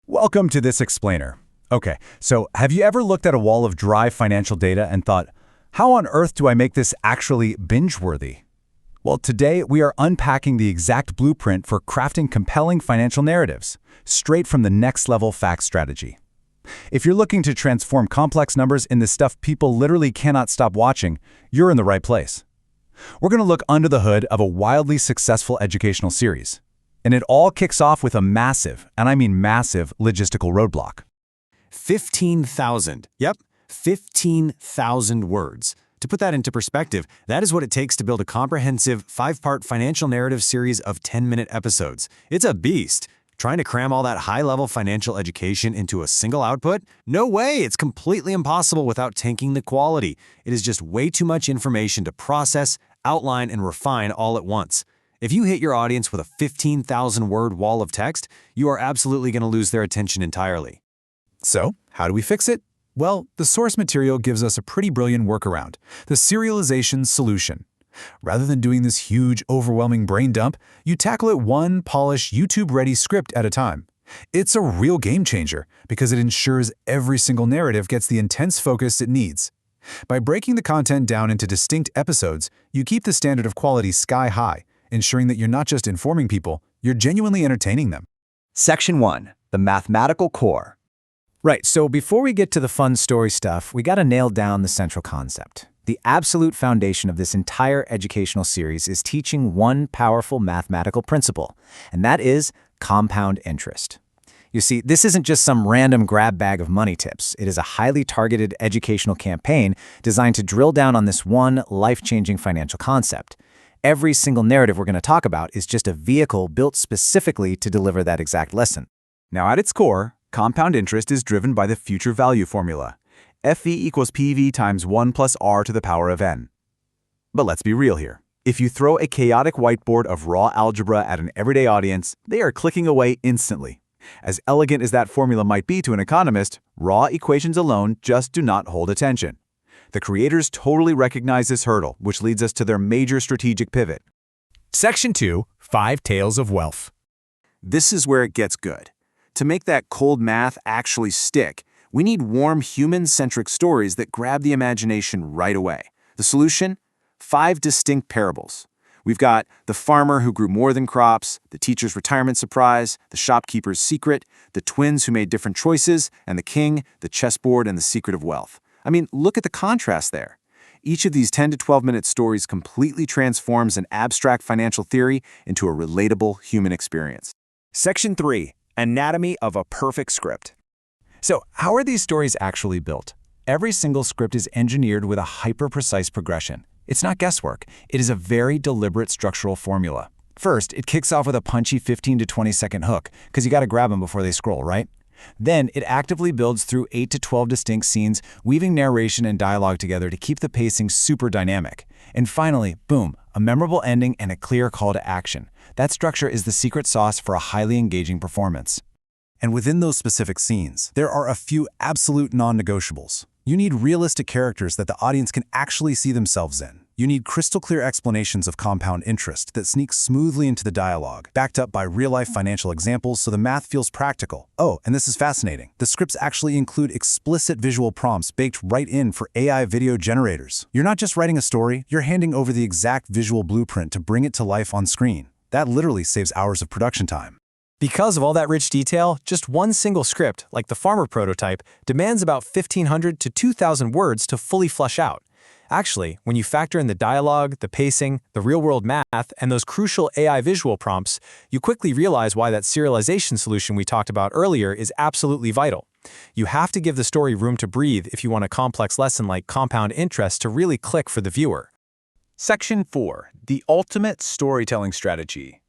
Welcome to this explainer. Okay, so have you ever looked at a wall of dry financial data and thought, how on earth do I make this actually binge-worthy? Well, today we are unpacking the exact blueprint for crafting compelling financial narratives, straight from the next-level fact strategy. If you're looking to transform complex numbers into stuff people literally cannot stop watching, you're in the right place. We're going to look under the hood of a wildly successful educational series. And it all kicks off with a massive, and I mean massive, logistical roadblock. 15,000. Yep, 15,000 words. To put that into perspective, that is what it takes to build a comprehensive 5-part financial narrative series of 10-minute episodes. It's a beast. Trying to cram all that high-level financial education into a single output? No way! It's completely impossible without tanking the quality. It is just way too much information to process, outline, and refine all at once. If you hit your audience with a 15,000-word wall of text, you are absolutely going to lose their attention entirely. So, how do we fix it? Well, the source material gives us a pretty brilliant workaround, the serialization solution. Rather than doing this huge, overwhelming brain dump, you tackle it one polished, YouTube-ready script at a time. It's a real game changer because it ensures every single narrative gets the intense focus it needs. By breaking the content down into distinct episodes, you keep the standard of quality sky high, ensuring that you're not just informing people, you're genuinely entertaining them. Section 1. The mathematical core. Right, so before we get to the fun story stuff, we gotta nail down the central concept. The absolute foundation of this entire educational series is teaching one powerful mathematical principle, and that is compound interest. You see, this isn't just some random grab bag of money tips. It is a highly targeted educational campaign designed to drill down on this one life-changing financial concept. Every single narrative we're going to talk about is just a vehicle built specifically to deliver that exact lesson. Now, at its core, compound interest is driven by the future value formula, FV equals PV times 1 plus R to the power of n. But let's be real here. If you throw a chaotic whiteboard of raw algebra at an everyday audience, they are clicking away instantly. As elegant as that formula might be to an economist, raw equations alone just do not hold attention. The creators totally recognize this hurdle, which leads us to their major strategic pivot. Section 2. 5 Tales of Wealth. This is where it gets good. To make that cold math actually stick, we need warm, human-centric stories that grab the imagination right away. The solution? 5 distinct parables. We've got the farmer who grew more than crops, the teacher's retirement surprise, the shopkeeper's secret, the twins who made different choices, and the king, the chessboard, and the secret of wealth. I mean, look at the contrast there. Each of these 10 to 12-minute stories completely transforms an abstract financial theory into a relatable human experience. Section 3. Anatomy of a perfect script. So, how are these stories actually built? Every single script is engineered with a hyper-precise progression. It's not guesswork. It is a very deliberate structural formula. First, it kicks off with a punchy 15 to 20-second hook, because you got to grab them before they scroll, right? Then, it actively builds through 8 to 12 distinct scenes, weaving narration and dialogue together to keep the pacing super dynamic. And finally, boom, a memorable ending and a clear call to action. That structure is the secret sauce for a highly engaging performance. And within those specific scenes, there are a few absolute non-negotiables. You need realistic characters that the audience can actually see themselves in. You need crystal clear explanations of compound interest that sneak smoothly into the dialogue, backed up by real-life financial examples so the math feels practical. Oh, and this is fascinating. The scripts actually include explicit visual prompts baked right in for AI video generators. You're not just writing a story, you're handing over the exact visual blueprint to bring it to life on screen. That literally saves hours of production time. Because of all that rich detail, just one single script, like the farmer prototype, demands about 1,500 to 2,000 words to fully flesh out. Actually, when you factor in the dialogue, the pacing, the real-world math, and those crucial AI visual prompts, you quickly realize why that serialization solution we talked about earlier is absolutely vital. You have to give the story room to breathe if you want a complex lesson like compound interest to really click for the viewer. Section 4. The ultimate storytelling strategy.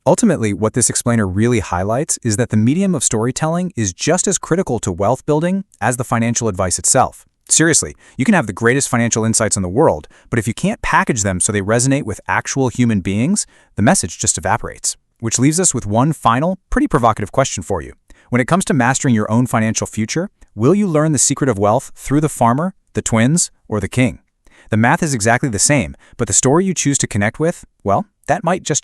Ultimately, what this explainer really highlights is that the medium of storytelling is just as critical to wealth building as the financial advice itself. Seriously, you can have the greatest financial insights in the world, but if you can't package them so they resonate with actual human beings, the message just evaporates. Which leaves us with one final, pretty provocative question for you. When it comes to mastering your own financial future, will you learn the secret of wealth through the farmer, the twins, or the king? The math is exactly the same, but the story you choose to connect with, well, that might just